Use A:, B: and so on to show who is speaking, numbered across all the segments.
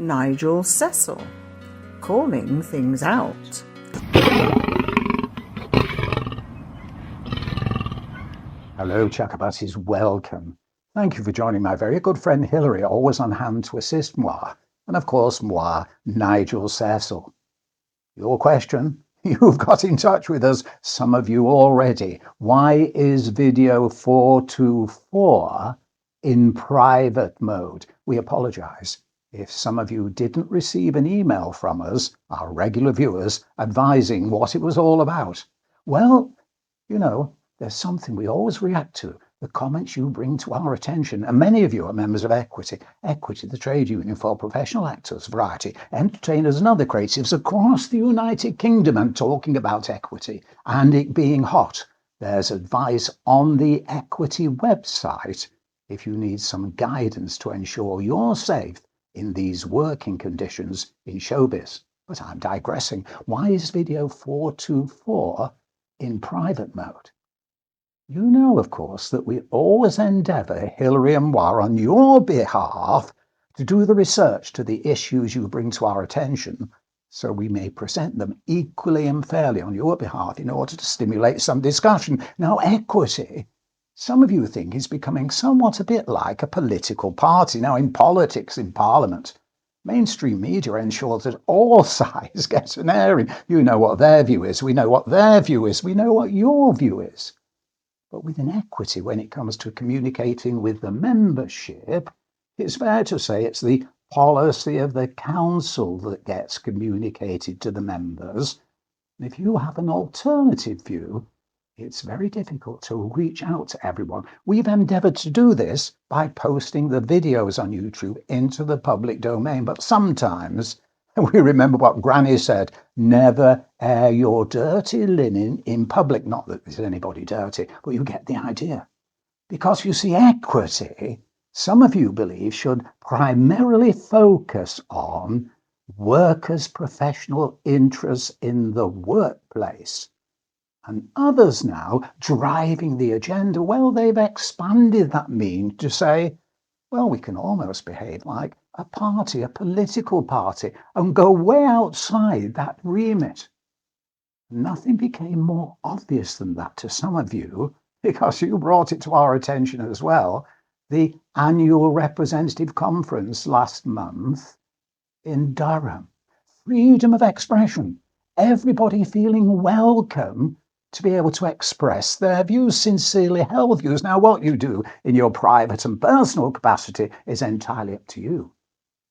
A: Nigel Cecil, calling things out.
B: Hello, Chakabasis, welcome. Thank you for joining my very good friend Hilary, always on hand to assist moi, and of course moi, Nigel Cecil. Your question? You've got in touch with us, some of you already. Why is video 424 in private mode? We apologise if some of you didn't receive an email from us, our regular viewers, advising what it was all about. Well, you know, there's something we always react to, the comments you bring to our attention, and many of you are members of EquityUK, the trade union for professional actors, variety, entertainers and other creatives across the United Kingdom, and talking about equity and it being hot. There's advice on the Equity website if you need some guidance to ensure you're safe in these working conditions in showbiz. But I'm digressing. Why is video 424 in private mode? You know, of course, that we always endeavour, Hilary and moi, on your behalf, to do the research to the issues you bring to our attention, so we may present them equally and fairly on your behalf in order to stimulate some discussion. Now, equity, some of you think, is becoming somewhat a bit like a political party. Now, in politics, in Parliament, mainstream media ensures that all sides get an airing. You know what their view is, we know what their view is, we know what your view is. But within equity, when it comes to communicating with the membership, it's fair to say it's the policy of the council that gets communicated to the members. And if you have an alternative view, it's very difficult to reach out to everyone. We've endeavoured to do this by posting the videos on YouTube into the public domain, but sometimes we remember what Granny said, never air your dirty linen in public. Not that there's anybody dirty, but you get the idea. Because you see, equity, some of you believe, should primarily focus on workers' professional interests in the workplace. And others now driving the agenda, well, they've expanded that mean to say, well, we can almost behave like a party, a political party, and go way outside that remit. Nothing became more obvious than that to some of you, because you brought it to our attention as well, the annual representative conference last month in Durham. Freedom of expression, everybody feeling welcome to be able to express their views, sincerely held views. Now, what you do in your private and personal capacity is entirely up to you.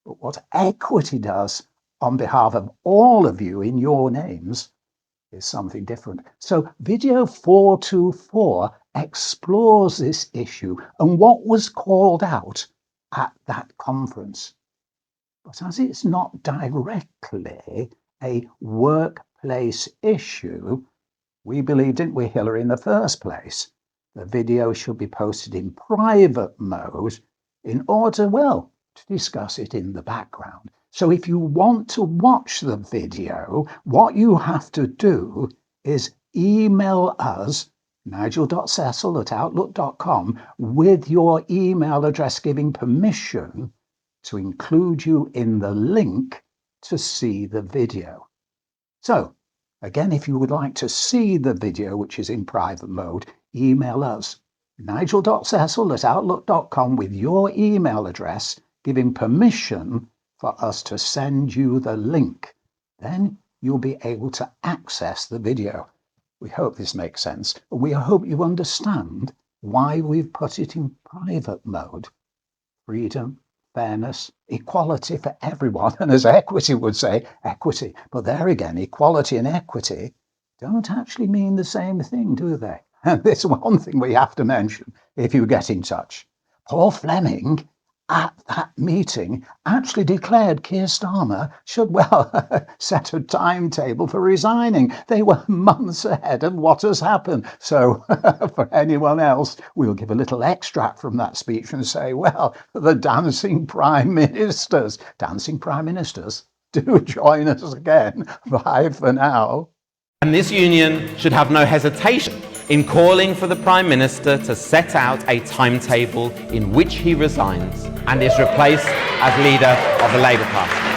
B: But what equity does on behalf of all of you in your names is something different. So video 424 explores this issue and what was called out at that conference. But as it's not directly a workplace issue, we believe, didn't we, Hilary, in the first place, the video should be posted in private mode in order, well, to discuss it in the background. So if you want to watch the video, what you have to do is email us, nigel.cecil@outlook.com, with your email address giving permission to include you in the link to see the video. So, again, if you would like to see the video, which is in private mode, email us, nigel.cecil@outlook.com, with your email address giving permission for us to send you the link. Then you'll be able to access the video. We hope this makes sense. We hope you understand why we've put it in private mode. Freedom, fairness, equality for everyone. And as equity would say, equity. But there again, equality and equity don't actually mean the same thing, do they? And there's one thing we have to mention if you get in touch. Paul Fleming, at that meeting, actually declared Keir Starmer should, well, set a timetable for resigning. They were months ahead of what has happened. So for anyone else, we'll give a little extract from that speech and say, well, the dancing prime ministers, do join us again. Bye for now.
C: And this union should have no hesitation in calling for the Prime Minister to set out a timetable in which he resigns and is replaced as leader of the Labour Party.